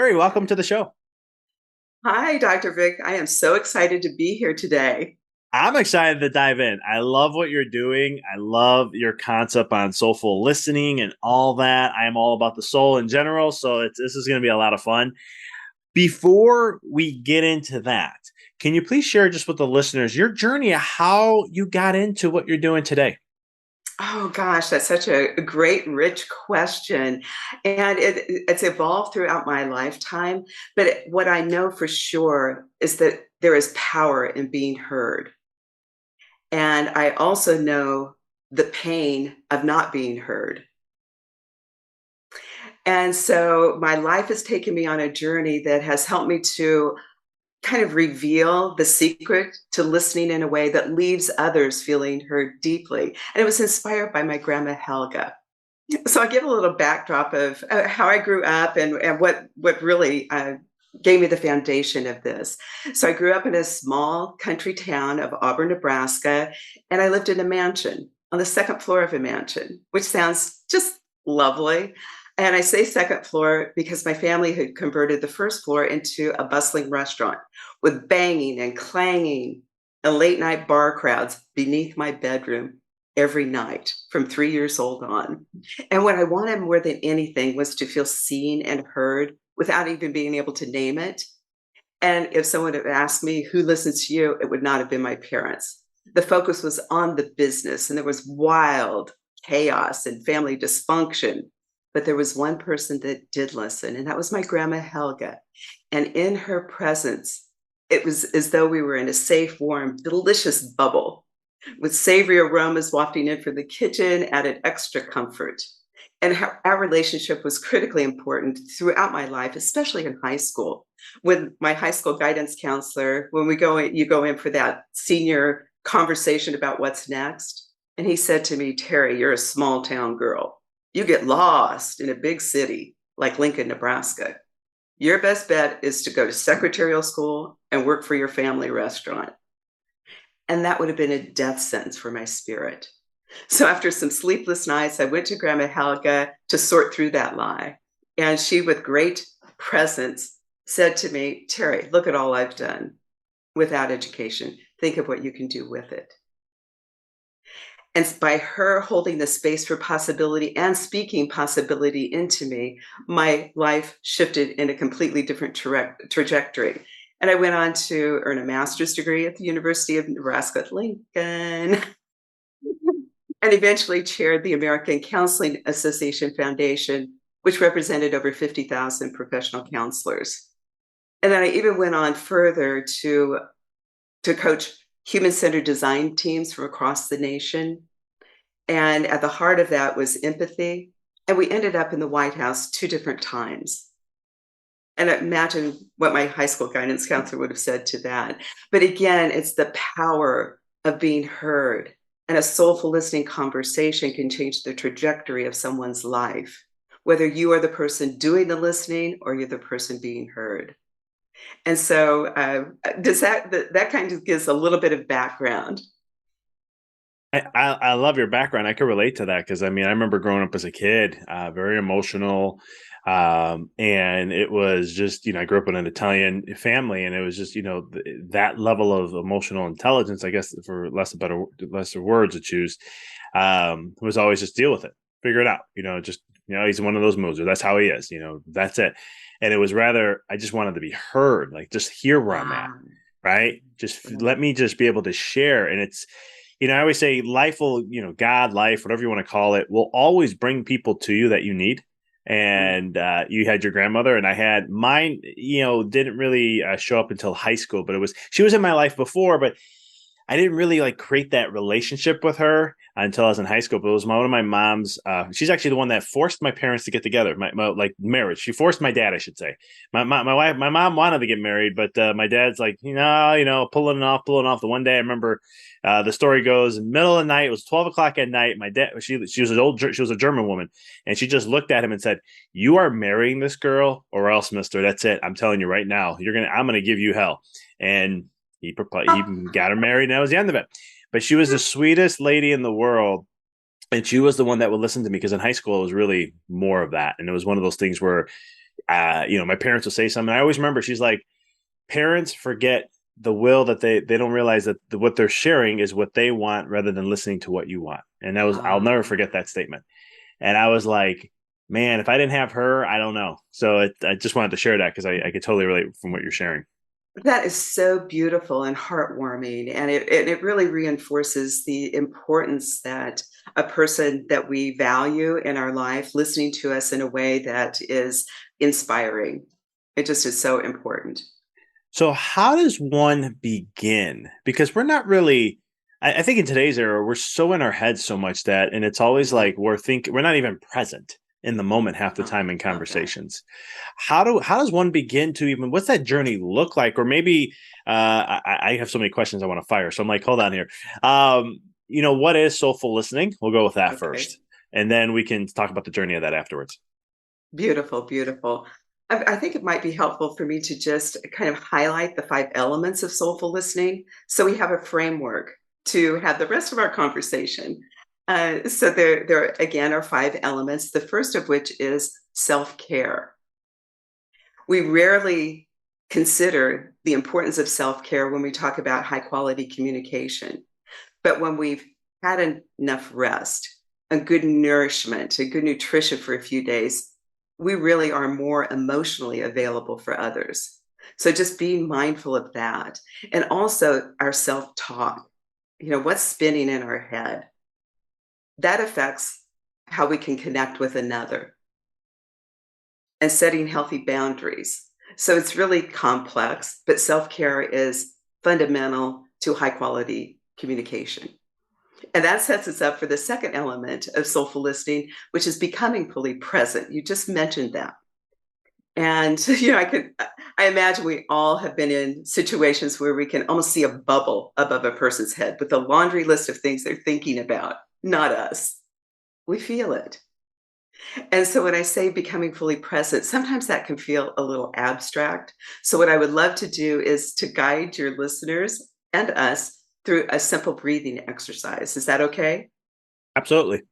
Terri, welcome to the show. Hi, Dr. Vic. I am so excited to be here today. I'm excited to dive in. I love what you're doing. I love your concept on soulful listening and all that. I am all about the soul in general, so this is going to be a lot of fun. Before we get into that, can you please share just with the listeners your journey of how you got into what you're doing today? Oh gosh, that's such a great, rich question. And it's evolved throughout my lifetime. But what I know for sure is that there is power in being heard. And I also know the pain of not being heard. And so my life has taken me on a journey that has helped me to kind of reveal the secret to listening in a way that leaves others feeling heard deeply. And it was inspired by my Grandma Helga. So I'll give a little backdrop of how I grew up and what really gave me the foundation of this. So I grew up in a small country town of Auburn, Nebraska, and I lived in a mansion on the second floor of a mansion, which sounds just lovely. And I say second floor because my family had converted the first floor into a bustling restaurant with banging and clanging and late night bar crowds beneath my bedroom every night from 3 years old on. And what I wanted more than anything was to feel seen and heard without even being able to name it. And if someone had asked me who listens to you, it would not have been my parents. The focus was on the business, and there was wild chaos and family dysfunction. But there was one person that did listen, and that was my Grandma Helga. And in her presence, it was as though we were in a safe, warm, delicious bubble with savory aromas wafting in from the kitchen, added extra comfort. And our relationship was critically important throughout my life, especially in high school. With my high school guidance counselor, when you go in for that senior conversation about what's next. And he said to me, Terri, you're a small town girl. You get lost in a big city like Lincoln, Nebraska. Your best bet is to go to secretarial school and work for your family restaurant. And that would have been a death sentence for my spirit. So after some sleepless nights, I went to Grandma Helga to sort through that lie. And she, with great presence, said to me, Terri, look at all I've done without education. Think of what you can do with it. And by her holding the space for possibility and speaking possibility into me, my life shifted in a completely different trajectory. And I went on to earn a master's degree at the University of Nebraska at Lincoln, and eventually chaired the American Counseling Association Foundation, which represented over 50,000 professional counselors. And then I even went on further to coach human-centered design teams from across the nation. And at the heart of that was empathy. And we ended up in the White House 2 different times. And imagine what my high school guidance counselor would have said to that. But again, it's the power of being heard. And a soulful listening conversation can change the trajectory of someone's life, whether you are the person doing the listening or you're the person being heard. And so, does that kind of gives a little bit of background? I love your background. I can relate to that because I mean, I remember growing up as a kid, very emotional. And it was just, I grew up in an Italian family, and it was just, that level of emotional intelligence, I guess, for lesser words to choose, was always just deal with it, figure it out, just, he's one of those moves, or that's how he is, that's it. And it was rather, I just wanted to be heard, like just hear where I'm at, right? Just let me just be able to share. And it's, I always say life will, God, life, whatever you want to call it, will always bring people to you that you need. And you had your grandmother, and I had mine, didn't really show up until high school, but she was in my life before, but I didn't really like create that relationship with her until I was in high school. But it was one of my mom's. She's actually the one that forced my parents to get together. My like marriage. She forced my dad, I should say. My wife, my mom wanted to get married, but my dad's like, pulling off. The one day I remember, the story goes, middle of the night. It was 12 o'clock at night. My dad, she was she was a German woman, and she just looked at him and said, "You are marrying this girl, or else, Mister. That's it. I'm telling you right now. I'm gonna give you hell." And he got her married, and that was the end of it. But she was the sweetest lady in the world, and she was the one that would listen to me, because in high school it was really more of that, and it was one of those things where my parents will say something. I always remember she's like, parents forget the will that they don't realize that what they're sharing is what they want rather than listening to what you want. And that was, I'll never Ah, forget that statement. And I was like, man, if I didn't have her, I don't know. So I just wanted to share that because I could totally relate from what you're sharing. that is so beautiful and heartwarming, and it really reinforces the importance that a person that we value in our life listening to us in a way that is inspiring. It just is so important. So how does one begin? Because we're not really, I think in today's era, we're so in our heads so much that, and it's always Mhm. like we're not even present in the moment half the Oh, time in love that. conversations. How does one begin to even, what's that journey look like? Or maybe, I have so many questions I want to fire. So I'm like, hold on here. What is soulful listening? We'll go with that Okay. first. And then we can talk about the journey of that afterwards. Beautiful, beautiful. I think it might be helpful for me to just kind of highlight the 5 elements of soulful listening, so we have a framework to have the rest of our conversation. So there again are 5 elements, the first of which is self-care. We rarely consider the importance of self-care when we talk about high-quality communication, but when we've had enough rest, a good nourishment, a good nutrition for a few days, we really are more emotionally available for others. So just being mindful of that. And also our self talk, what's spinning in our head, that affects how we can connect with another and setting healthy boundaries. So it's really complex, but self care is fundamental to high quality communication. And that sets us up for the second element of soulful listening, which is becoming fully present. You just mentioned that. And I imagine we all have been in situations where we can almost see a bubble above a person's head with a laundry list of things they're thinking about, not us. We feel it. And so when I say becoming fully present, sometimes that can feel a little abstract. So what I would love to do is to guide your listeners and us through a simple breathing exercise. Is that okay? Absolutely.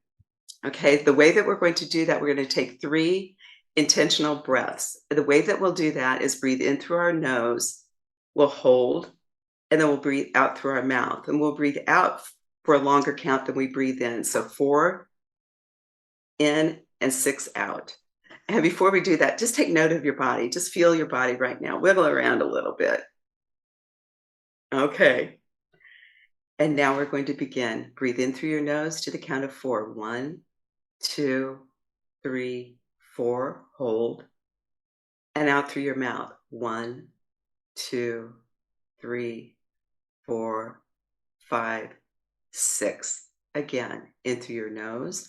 Okay, the way that we're going to do that, we're going to take 3 intentional breaths. The way that we'll do that is breathe in through our nose, we'll hold, and then we'll breathe out through our mouth. And we'll breathe out for a longer count than we breathe in. So 4 in and 6 out. And before we do that, just take note of your body. Just feel your body right now. Wiggle around a little bit. Okay. And now we're going to begin. Breathe in through your nose to the count of 4. 1, 2, 3, 4. Hold. And out through your mouth. 1, 2, 3, 4, 5, 6. Again, in through your nose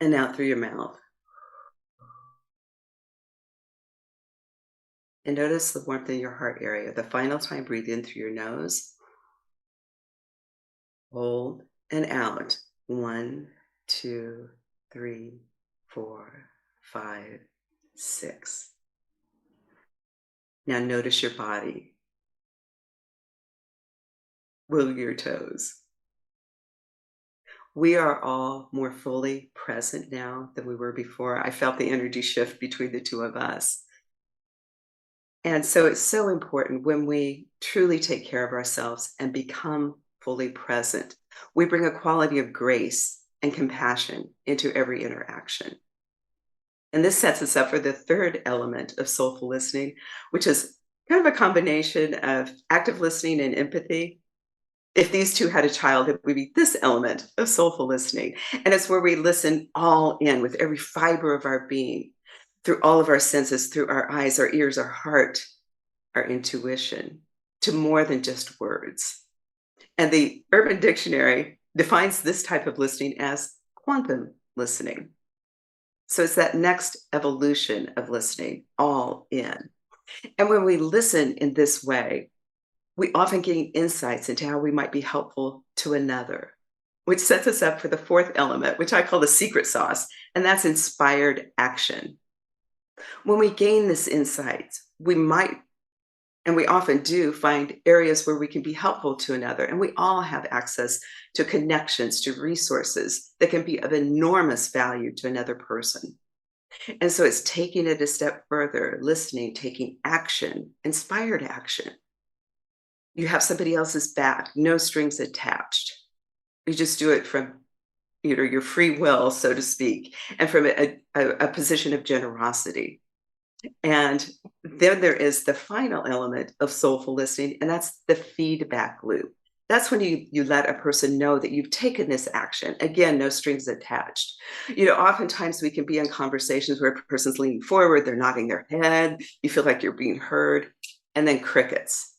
and out through your mouth. And notice the warmth in your heart area. The final time, breathe in through your nose, hold, and out. 1, 2, 3, 4, 5, 6. Now notice your body. Wiggle your toes. We are all more fully present now than we were before. I felt the energy shift between the two of us. And so it's so important when we truly take care of ourselves and become fully present. We bring a quality of grace and compassion into every interaction. And this sets us up for the third element of soulful listening, which is kind of a combination of active listening and empathy. If these two had a child, it would be this element of soulful listening. And it's where we listen all in with every fiber of our being, through all of our senses, through our eyes, our ears, our heart, our intuition, to more than just words. And the Urban Dictionary defines this type of listening as quantum listening. So it's that next evolution of listening, all in. And when we listen in this way, we often gain insights into how we might be helpful to another, which sets us up for the fourth element, which I call the secret sauce, and that's inspired action. When we gain this insight, we might And we often do find areas where we can be helpful to another. And we all have access to connections, to resources that can be of enormous value to another person. And so it's taking it a step further, listening, taking action, inspired action. You have somebody else's back, no strings attached. You just do it from your free will, so to speak, and from a position of generosity. And then there is the final element of soulful listening, and that's the feedback loop. That's when you let a person know that you've taken this action. Again, no strings attached. Oftentimes we can be in conversations where a person's leaning forward, they're nodding their head, you feel like you're being heard, and then crickets.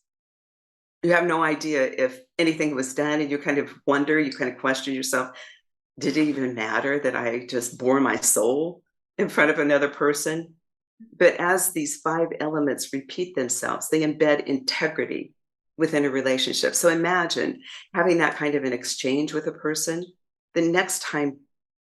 You have no idea if anything was done, and you kind of wonder, you kind of question yourself, did it even matter that I just bore my soul in front of another person? But as these 5 elements repeat themselves, they embed integrity within a relationship. So imagine having that kind of an exchange with a person. The next time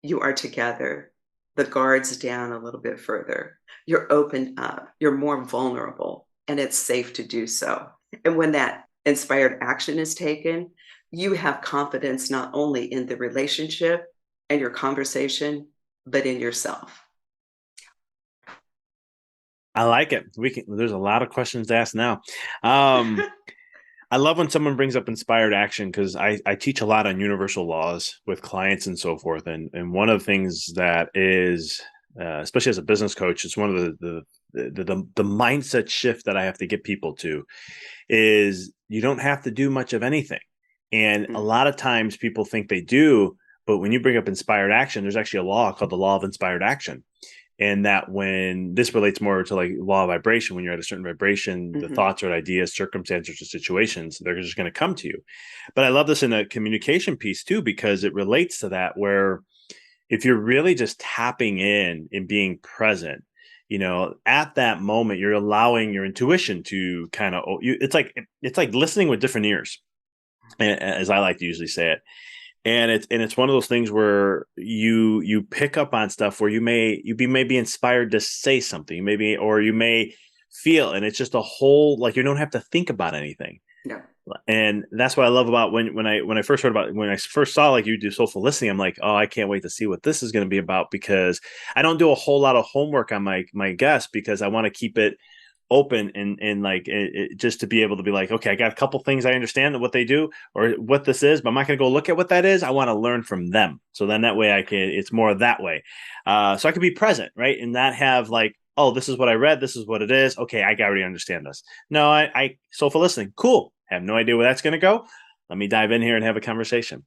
you are together, the guard's down a little bit further. You're opened up, you're more vulnerable, and it's safe to do so. And when that inspired action is taken, you have confidence not only in the relationship and your conversation, but in yourself. I like it. There's a lot of questions to ask now. Um, I love when someone brings up inspired action because I teach a lot on universal laws with clients and so forth. And one of the things that is, especially as a business coach, it's one of the mindset shift that I have to get people to is you don't have to do much of anything. And a lot of times people think they do, but when you bring up inspired action, there's actually a law called the law of inspired action. And that when this relates more to like law of vibration, when you're at a certain vibration, the Mm-hmm. thoughts or ideas, circumstances, or situations, they're just going to come to you. But I love this in a communication piece too, because it relates to that where if you're really just tapping in and being present, at that moment, you're allowing your intuition to kind of, it's like listening with different ears, as I like to usually say it. And it's one of those things where you pick up on stuff where you may be inspired to say something, maybe, or you may feel, and it's just a whole, like, you don't have to think about anything. No. And that's what I love about when I first saw like you do soulful listening. I'm like, oh, I can't wait to see what this is going to be about, because I don't do a whole lot of homework on my guests, because I want to keep it open and like just to be able to be like, okay, I got a couple things I understand what they do or what this is, but I'm not going to go look at what that is. I want to learn from them. So then that way it's more that way. So I can be present, right? And not have like, oh, this is what I read. This is what it is. Okay, I already understand this. No, I soulful listening. Cool. Have no idea where that's going to go. Let me dive in here and have a conversation.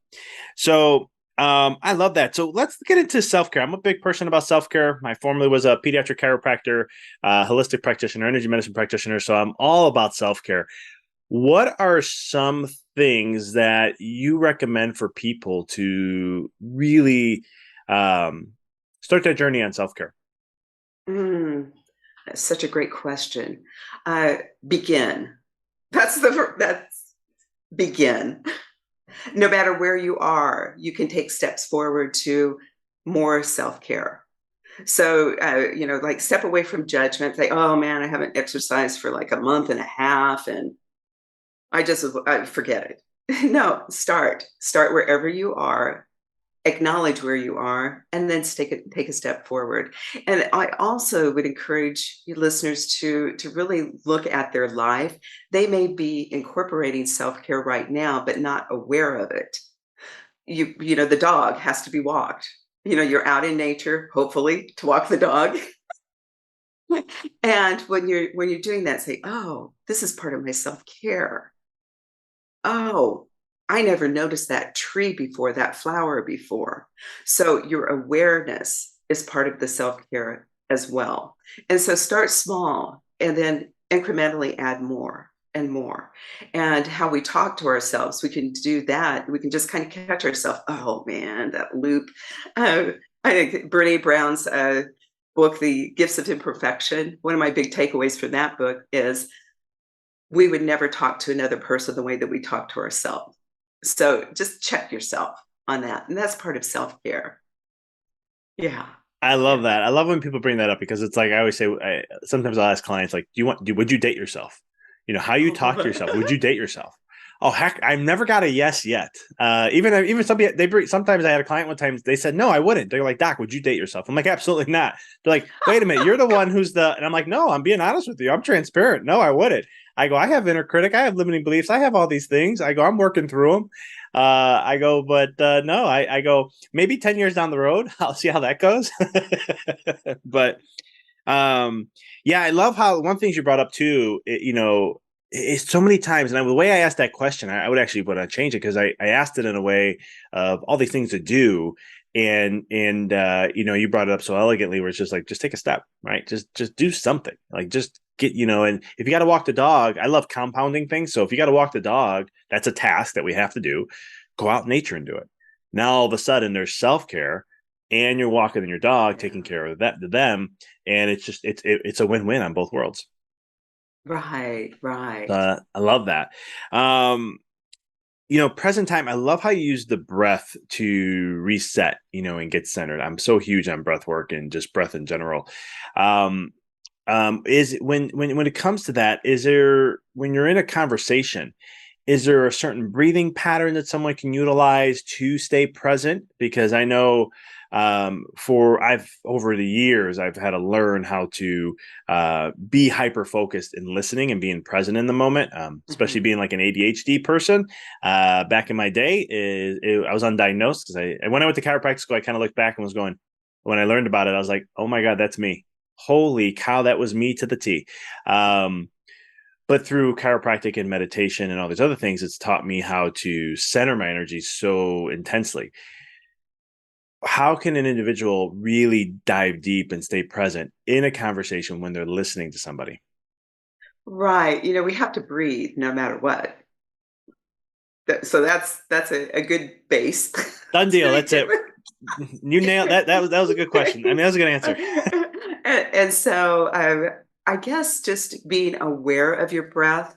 So I love that. So let's get into self-care. I'm a big person about self-care. I formerly was a pediatric chiropractor, holistic practitioner, energy medicine practitioner. So I'm all about self-care. What are some things that you recommend for people to really start their journey on self-care? That's such a great question. Begin. That's begin. No matter where you are, you can take steps forward to more self-care. So, like step away from judgment, say, oh man, I haven't exercised for like a month and a half and I forget it. No, start wherever you are, acknowledge where you are, and then take a step forward. And I also would encourage you listeners to really look at their life. They may be incorporating self-care right now, but not aware of it. The dog has to be walked. You're out in nature, hopefully, to walk the dog. And when you're doing that, say, oh, this is part of my self-care. Oh, I never noticed that tree before, that flower before. So your awareness is part of the self-care as well. And so start small and then incrementally add more and more. And how we talk to ourselves, we can do that. We can just kind of catch ourselves. Oh man, that loop. Uh, I think Brene Brown's book, The Gifts of Imperfection, one of my big takeaways from that book is we would never talk to another person the way that we talk to ourselves. So just check yourself on that. And that's part of self-care. Yeah. I Yeah. love that. I love when people bring that up, because it's like I always say, sometimes I'll ask clients like, would you date yourself? How you talk to yourself. Would you date yourself? Oh heck, I've never got a yes yet. Even somebody sometimes I had a client one time, they said no, I wouldn't. They're like, Doc, would you date yourself? I'm like, absolutely not. They're like, wait a minute, you're the one who's and I'm like, no, I'm being honest with you. I'm transparent. No, I wouldn't. I go, I have inner critic, I have limiting beliefs, I have all these things. I go, I'm working through them. I go, but no, I go, maybe 10 years down the road, I'll see how that goes. But yeah, I love how one thing you brought up too, it's so many times, and the way I asked that question, I would actually want to change it because I asked it in a way of all these things to do, and you brought it up so elegantly, where it's just like, just take a step, right? Just do something, like just get, and if you got to walk the dog, I love compounding things. So if you got to walk the dog, that's a task that we have to do. Go out in nature and do it. Now all of a sudden there's self care, and you're walking your dog, Yeah. taking care of them, and it's a win win on both worlds. Right, right. I love that. Um, present time, I love how you use the breath to reset, and get centered. I'm so huge on breath work and just breath in general. Um, is when it comes to that, is there, when you're in a conversation, is there a certain breathing pattern that someone can utilize to stay present? Because I know for I've over the years I've had to learn how to be hyper focused in listening and being present in the moment, especially Mhm. being like an ADHD person. Back in my day, I was undiagnosed because when I went to chiropractic school, I kind of looked back and was going, when I learned about it, I was like, oh my God, that's me. Holy cow, that was me to the T. But through chiropractic and meditation and all these other things, it's taught me how to center my energy so intensely. How can an individual really dive deep and stay present in a conversation when they're listening to somebody? Right. We have to breathe no matter what. So that's a good base Done deal. to That's begin it. You nailed that. That was a good question. I mean, that was a good answer. and so I guess just being aware of your breath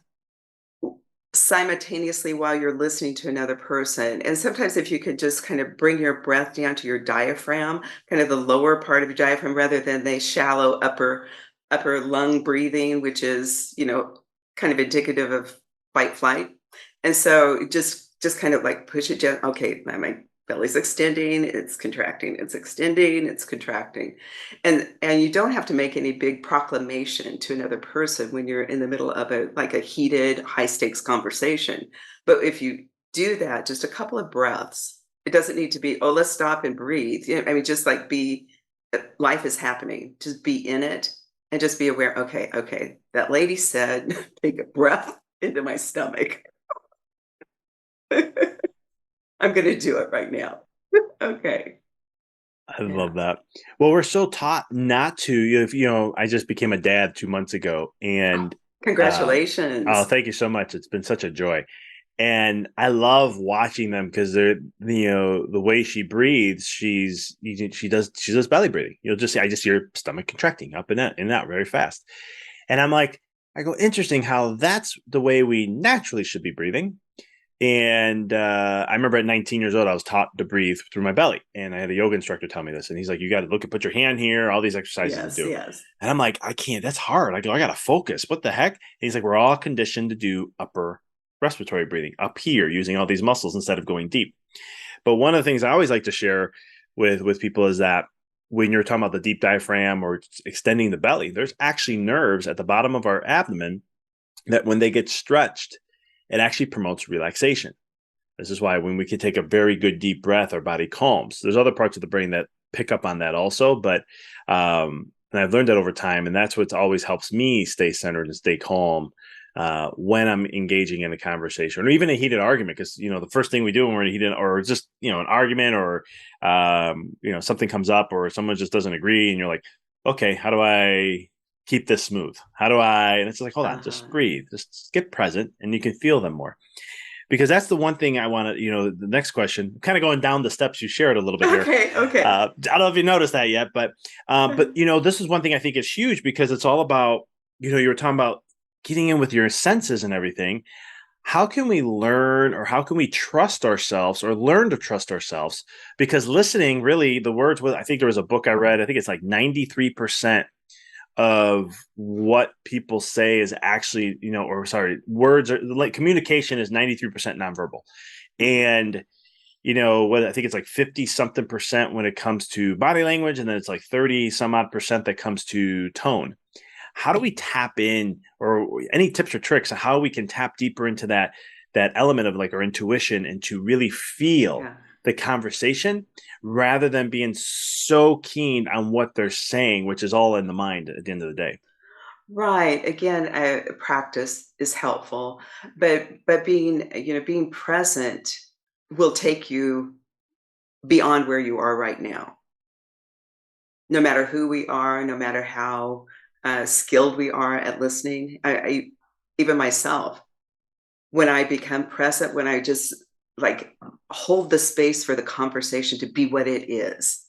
simultaneously while you're listening to another person. And sometimes if you could just kind of bring your breath down to your diaphragm, kind of the lower part of your diaphragm rather than the shallow upper lung breathing, which is, kind of indicative of fight flight. And so just kind of like push it down. Okay, now my belly's extending, it's contracting, it's extending, it's contracting. And you don't have to make any big proclamation to another person when you're in the middle of a heated high stakes conversation. But if you do that, just a couple of breaths, it doesn't need to be, oh, let's stop and breathe. I mean, just like life is happening, just be in it and just be aware. Okay, okay, that lady said take a breath into my stomach. I'm going to do it right now. Okay. I Yeah. love that. Well, we're so taught not to. I just became a dad 2 months ago, Oh, and oh, congratulations. thank you so much. It's been such a joy. And I love watching them because they're, the way she breathes, she does belly breathing. I just hear her stomach contracting up and out very fast. And I go, interesting how that's the way we naturally should be breathing. And I remember at 19 years old, I was taught to breathe through my belly. And I had a yoga instructor tell me this. And he's like, you got to put your hand here, all these exercises to Yes, do. yes. And I'm like, I can't, that's hard. I go, I got to focus. What the heck? And he's like, we're all conditioned to do upper respiratory breathing up here using all these muscles instead of going deep. But one of the things I always like to share with people is that when you're talking about the deep diaphragm or extending the belly, there's actually nerves at the bottom of our abdomen that when they get stretched, it actually promotes relaxation. This is why when we can take a very good deep breath, our body calms. There's other parts of the brain that pick up on that also, but and I've learned that over time, and that's what always helps me stay centered and stay calm when I'm engaging in a conversation or even a heated argument. Because the first thing we do when we're in a heated or just an argument or something comes up or someone just doesn't agree, and you're like, okay, how do I keep this smooth? How do I? And it's like, hold on, just Uh-huh. breathe, just get present, and you can feel them more because that's the one thing I want to, the next question, kind of going down the steps you shared a little bit here. Okay, okay. I don't know if you noticed that yet, but this is one thing I think is huge because it's all about, you were talking about getting in with your senses and everything. How can we learn or how can we trust ourselves or learn to trust ourselves? Because listening, really, the words was, I think there was a book I read, I think it's like 93% of what people say is actually, or sorry, words are like communication is 93% nonverbal. And what I think it's like 50 something percent when it comes to body language, and then it's like 30 some odd percent that comes to tone. How do we tap in, or any tips or tricks on how we can tap deeper into that element of like our intuition and to really feel Yeah. the conversation rather than being so keen on what they're saying, which is all in the mind at the end of the day? Right. Again, practice is helpful, but being present will take you beyond where you are right now. No matter who we are, no matter how skilled we are at listening, even myself, when I become present, when I just like hold the space for the conversation to be what it is.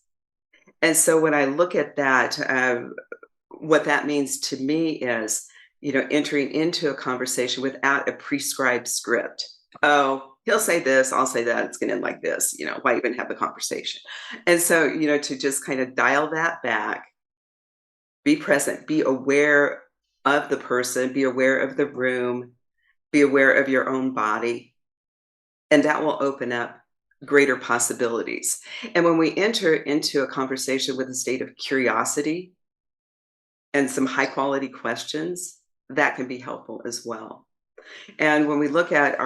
And so when I look at that, what that means to me is, entering into a conversation without a prescribed script. Oh, he'll say this, I'll say that, it's going to end like this, why even have the conversation? And so, to just kind of dial that back, be present, be aware of the person, be aware of the room, be aware of your own body, and that will open up greater possibilities. And when we enter into a conversation with a state of curiosity and some high quality questions, that can be helpful as well. And when we look at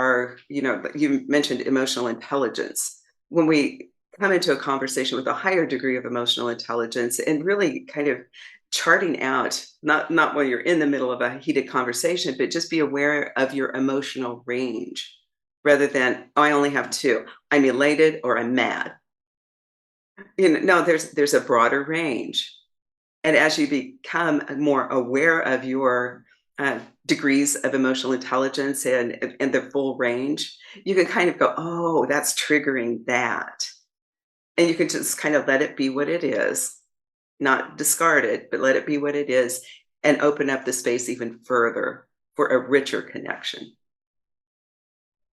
you mentioned emotional intelligence. When we come into a conversation with a higher degree of emotional intelligence and really kind of charting out, not when you're in the middle of a heated conversation, but just be aware of your emotional range rather than, oh, I only have two. I'm elated or I'm mad. No, there's a broader range. And as you become more aware of your degrees of emotional intelligence and the full range, you can kind of go, oh, that's triggering that. And you can just kind of let it be what it is, not discard it, but let it be what it is and open up the space even further for a richer connection.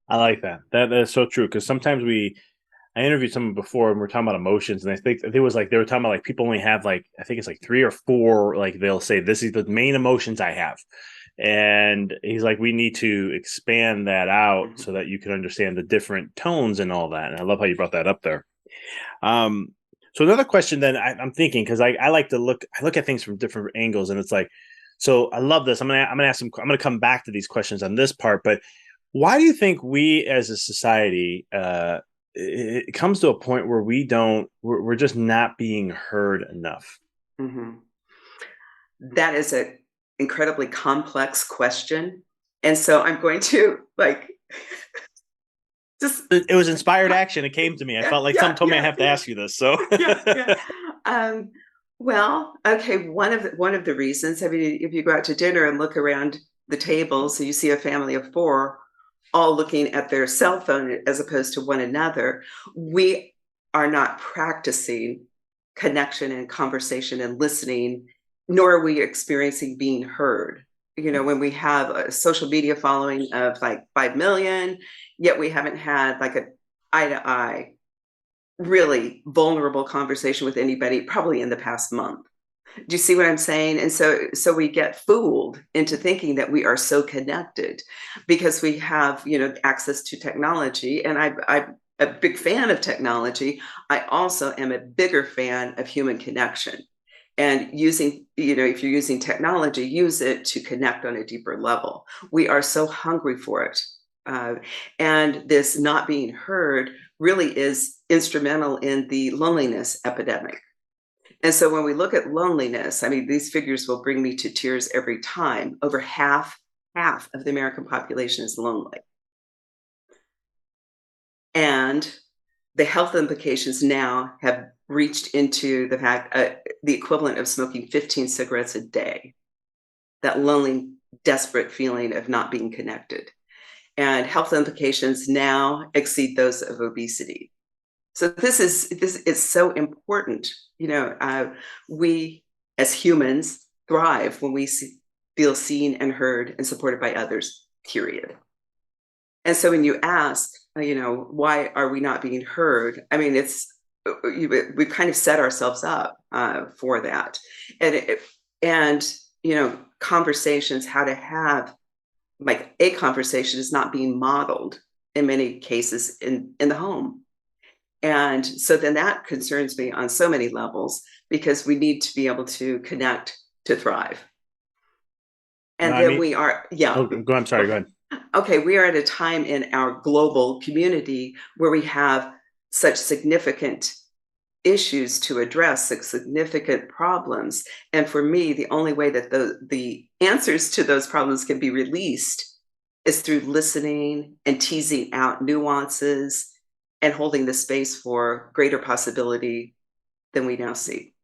I like that. That is so true, because sometimes I interviewed someone before and we're talking about emotions, and I think it was like they were talking about like people only have like, I think it's like three or four, like they'll say this is the main emotions I have. And he's like, we need to expand that out Mm-hmm. so that you can understand the different tones and all that. And I love how you brought that up there. Um, so another question then I'm thinking, because I like to I look at things from different angles, and it's like, so I love this. I'm gonna come back to these questions on this part, but why do you think we as a society it comes to a point where we're just not being heard enough? Mm-hmm. That is an incredibly complex question. And so I'm going to like just It was inspired action. It came to me. I yeah, felt like yeah, someone told me I yeah, have to yeah, ask you this. So yeah, yeah. Um, well, okay. One of the reasons, I mean, if you go out to dinner and look around the table, so you see a family of four all looking at their cell phone as opposed to one another, we are not practicing connection and conversation and listening, nor are we experiencing being heard. When we have a social media following of like 5 million, yet we haven't had like a eye to eye really vulnerable conversation with anybody probably in the past month. Do you see what I'm saying? And so we get fooled into thinking that we are so connected because we have, access to technology. And I'm a big fan of technology. I also am a bigger fan of human connection. And if you're using technology, use it to connect on a deeper level. We are so hungry for it. Uh, and this not being heard really is instrumental in the loneliness epidemic. And so when we look at loneliness, I mean, these figures will bring me to tears every time. Over half of the American population is lonely. And the health implications now have reached into the fact, the equivalent of smoking 15 cigarettes a day, that lonely, desperate feeling of not being connected. And health implications now exceed those of obesity. So this is so important. We as humans thrive when we feel seen and heard and supported by others. Period. And so when you ask, why are we not being heard? I mean, we've kind of set ourselves up for that, and And, conversations, how to have like a conversation is not being modeled in many cases in the home. And so then that concerns me on so many levels because we need to be able to connect to thrive. No, And I then mean, we are, yeah, oh, go. I'm sorry. Go ahead. okay, we are at a time in our global community where we have such significant issues to address, significant problems. And for me, the only way that the answers to those problems can be released is through listening and teasing out nuances and holding the space for greater possibility than we now see.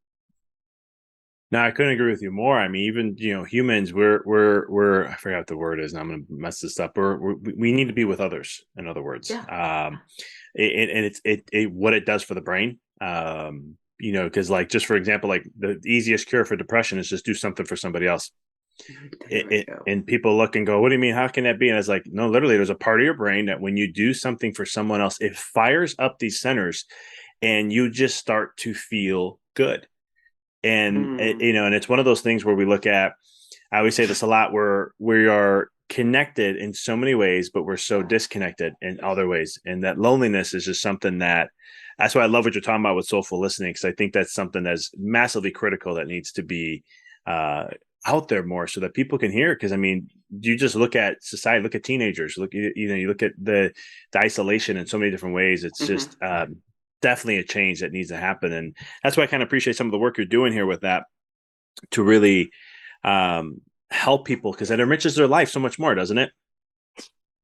No, I couldn't agree with you more. I mean, even humans, we're I forgot what the word is, and I'm going to mess this up. We need to be with others. In other words, Yeah. and it what it does for the brain. Because like just for example, like the easiest cure for depression is just do something for somebody else. There we go. And people look and go, "What do you mean? How can that be?" And it's like, no, literally, there's a part of your brain that when you do something for someone else, it fires up these centers, and you just start to feel good. And Mm, and it's one of those things where we look at, I always say this a lot, where we are connected in so many ways but we're so disconnected in other ways, and that loneliness is just something that's why I love what you're talking about with soulful listening, because I think that's something that's massively critical that needs to be uh out there more so that people can hear. Because I mean, you just look at society, look at teenagers, you look at the isolation in so many different ways. It's just mhm. definitely a change that needs to happen. And that's why I kind of appreciate some of the work you're doing here with that, to really um, help people, because it enriches their life so much more, doesn't it?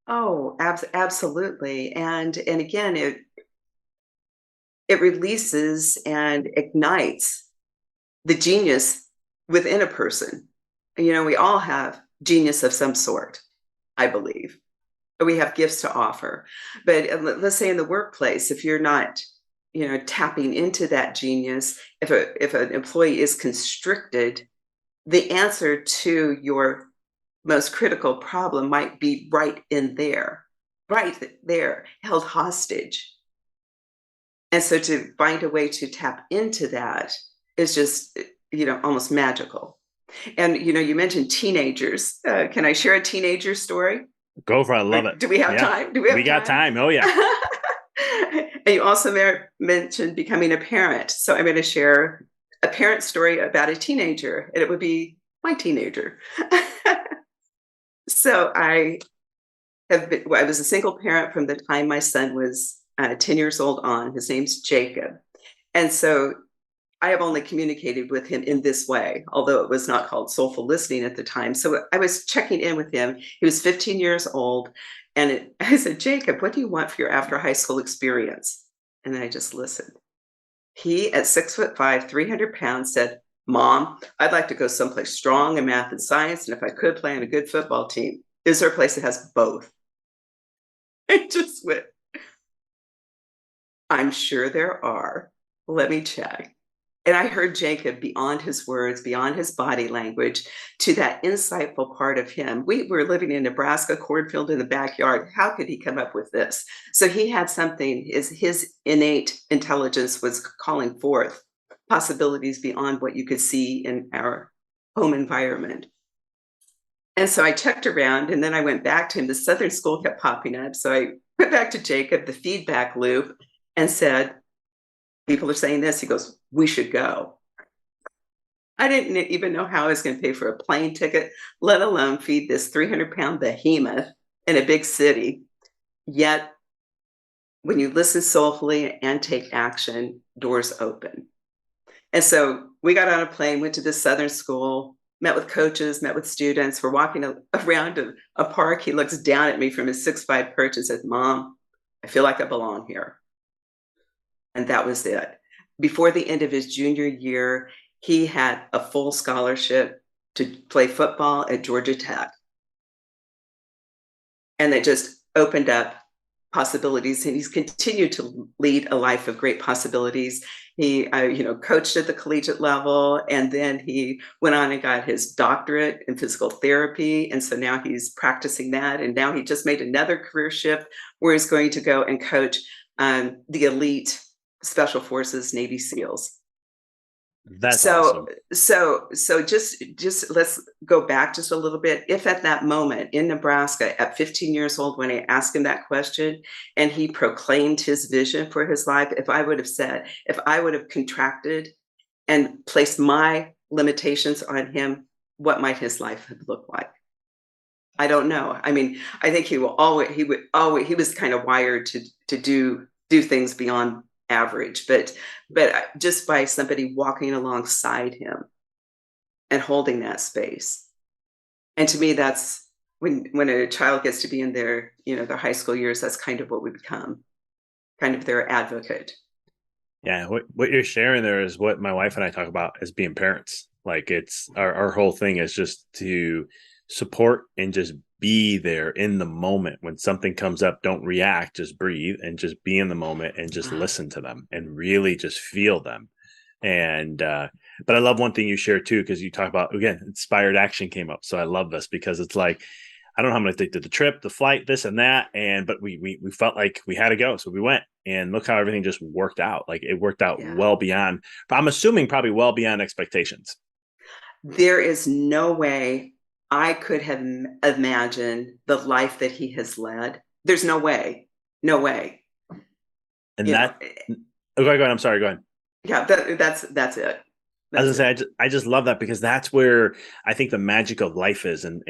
Oh, absolutely. And again, it releases and ignites the genius within a person. We all have genius of some sort, I believe. We have gifts to offer. But let's say in the workplace, if you're not, tapping into that genius, if an employee is constricted, the answer to your most critical problem might be right there, held hostage. And so to find a way to tap into that is just, almost magical. And, you mentioned teenagers. Can I share a teenager story? Go for it. I Or love it. do we have Yeah, time? Do we we have got time? time. Oh yeah. And you also mentioned becoming a parent. So I'm going to share a parent story about a teenager, and it would be my teenager. So I was a single parent from the time my son was 10 years old on. His name's Jacob. And so I have only communicated with him in this way, although it was not called soulful listening at the time. So I was checking in with him. He was 15 years old. And I said, Jacob, what do you want for your after high school experience? And then I just listened. He, at 6'5", 300 pounds, said, Mom, I'd like to go someplace strong in math and science. And if I could, play on a good football team. Is there a place that has both? I just went, I'm sure there are. Let me check. And I heard Jacob, beyond his words, beyond his body language, to that insightful part of him. We were living in Nebraska, cornfield in the backyard. How could he come up with this? So he had something, his innate intelligence was calling forth possibilities beyond what you could see in our home environment. And so I checked around and then I went back to him. The Southern school kept popping up. So I went back to Jacob, the feedback loop, and said, people are saying this. He goes, we should go. I didn't even know how I was going to pay for a plane ticket, let alone feed this 300-pound behemoth in a big city. Yet, when you listen soulfully and take action, doors open. And so we got on a plane, went to this Southern school, met with coaches, met with students. We're walking around a park. He looks down at me from his 6'5" perch and says, Mom, I feel like I belong here. And that was it. Before the end of his junior year, he had a full scholarship to play football at Georgia Tech. And that just opened up possibilities. And he's continued to lead a life of great possibilities. He, coached at the collegiate level, and then he went on and got his doctorate in physical therapy. And so now he's practicing that. And now he just made another career shift where he's going to go and coach the elite Special Forces Navy SEALs. That's So, awesome. so just let's go back just a little bit. If at that moment in Nebraska, at 15 years old, when I asked him that question and he proclaimed his vision for his life, if I would have contracted and placed my limitations on him, what might his life have looked like? I don't know. I mean, I think he was kind of wired to do things beyond average, but just by somebody walking alongside him and holding that space. And to me, that's when a child gets to be in their, their high school years, that's kind of what we become, kind of their advocate. Yeah, what you're sharing there is what my wife and I talk about as being parents. Like it's our whole thing is just to support and just be there in the moment. When something comes up, don't react, just breathe and just be in the moment and just Wow. listen to them and really just feel them. And but I love one thing you share too, because you talk about, again, inspired action came up. So I love this because it's like, I don't know how I'm going to take to the trip, the flight, this and that, and but we felt like we had to go, so we went, and look how everything just worked out. Like it worked out Yeah. well beyond. But I'm assuming probably well beyond expectations. There is no way I could have imagined the life that he has led. There's no way. No way. And You know, that, oh, go ahead. I'm sorry. Go ahead. yeah, that's it. I That's was gonna it. say, I just love that because that's where I think the magic of life is, and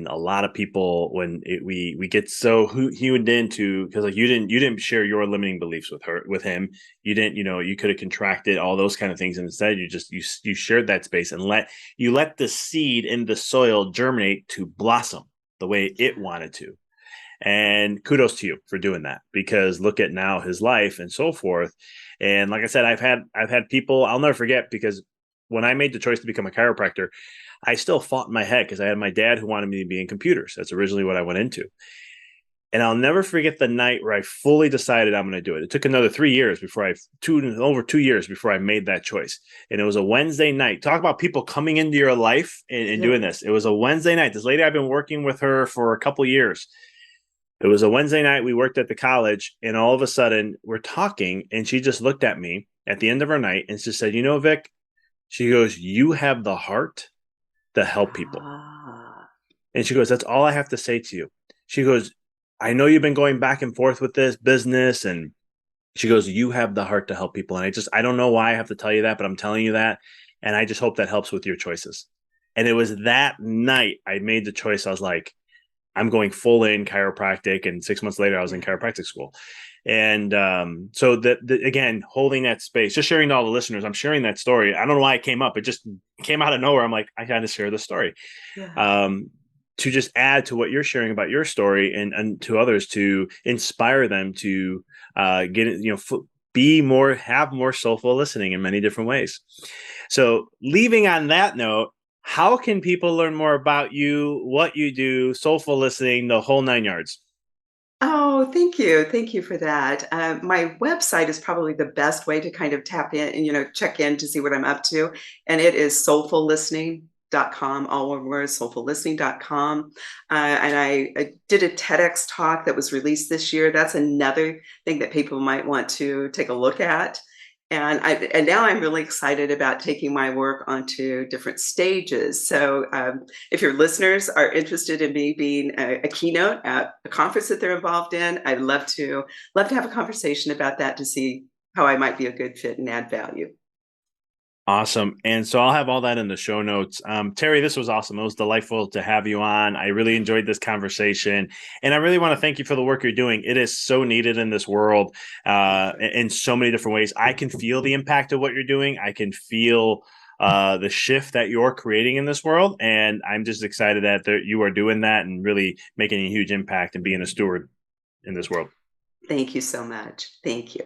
a lot of people when we get so honed into because like you didn't share your limiting beliefs with him, you didn't, you could have contracted all those kind of things, and instead you shared that space and let the seed in the soil germinate to blossom the way it wanted to. And kudos to you for doing that because look at now his life and so forth. And like I said, I've had people I'll never forget because when I made the choice to become a chiropractor, I still fought in my head because I had my dad who wanted me to be in computers. That's originally what I went into. And I'll never forget the night where I fully decided I'm going to do it. It took another 3 years over 2 years before I made that choice. And it was a Wednesday night. Talk about people coming into your life and doing Yes. this. It was a Wednesday night. This lady, I've been working with her for a couple years. It was a Wednesday night. We worked at the college, and all of a sudden, we're talking, and she just looked at me at the end of our night and just said, Vic, she goes, you have the heart to help people. Ah, And she goes, that's all I have to say to you. She goes, I know you've been going back and forth with this business. And she goes, you have the heart to help people. And I don't know why I have to tell you that, but I'm telling you that. And I just hope that helps with your choices. And it was that night I made the choice. I was like, I'm going full in chiropractic. And 6 months later, I was in yeah. chiropractic school. And so that again, holding that space, just sharing to all the listeners, I'm sharing that story. I don't know why it came up. It just came out of nowhere. I'm like, I got to share the story. Yeah. Um, to just add to what you're sharing about your story and to others to inspire them to get it, be more, have more soulful listening in many different ways. So leaving on that note, how can people learn more about you, what you do, soulful listening, the whole nine yards? Oh, thank you. Thank you for that. My website is probably the best way to kind of tap in and, check in to see what I'm up to. And it is soulfullistening.com, all one word, soulfullistening.com. And I did a TEDx talk that was released this year. That's another thing that people might want to take a look at. And now I'm really excited about taking my work onto different stages. So if your listeners are interested in me being a keynote at a conference that they're involved in, I'd love to have a conversation about that to see how I might be a good fit and add value. Awesome. And so I'll have all that in the show notes. Terri, this was awesome. It was delightful to have you on. I really enjoyed this conversation. And I really want to thank you for the work you're doing. It is so needed in this world Thank you. in so many different ways. I can feel the impact of what you're doing. I can feel the shift that you're creating in this world. And I'm just excited that you are doing that and really making a huge impact and being a steward in this world. Thank you so much. Thank you.